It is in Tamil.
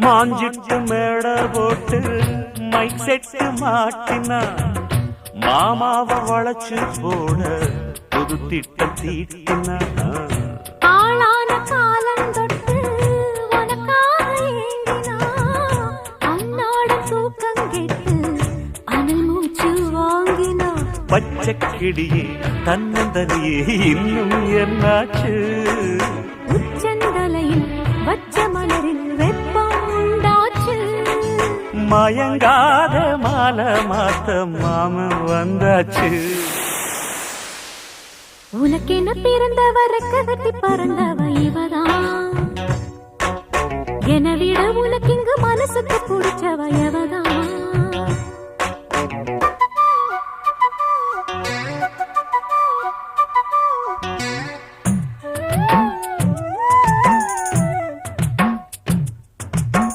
மாஞ்சிட்டு மேட போட்டு மைக் செட்டு மாட்டினா மாமாவ வளைச்சு போட புது திட்டம் தீட்டினா ஆளான காலம் தொட்டு உனக்காக ஏங்கினா அன்னாட தூக்கம் கெட்டு அனல் மூச்சு வாங்கினா பச்சை கிளியே தன்னந்தனியே இன்னும் என்னாச்சு உச்சந்தலையில் வச்ச மலரில் வெப்பம் உண்டாச்சு மயங்காத மாலை மாத்த மாமன் வந்தாச்சு உனக்கென பிறந்தவ கட்டி பறந்தவ இவதான் என விட உனக்கு இங்கு மனசுக்கு பிடிச்சவ எவதான்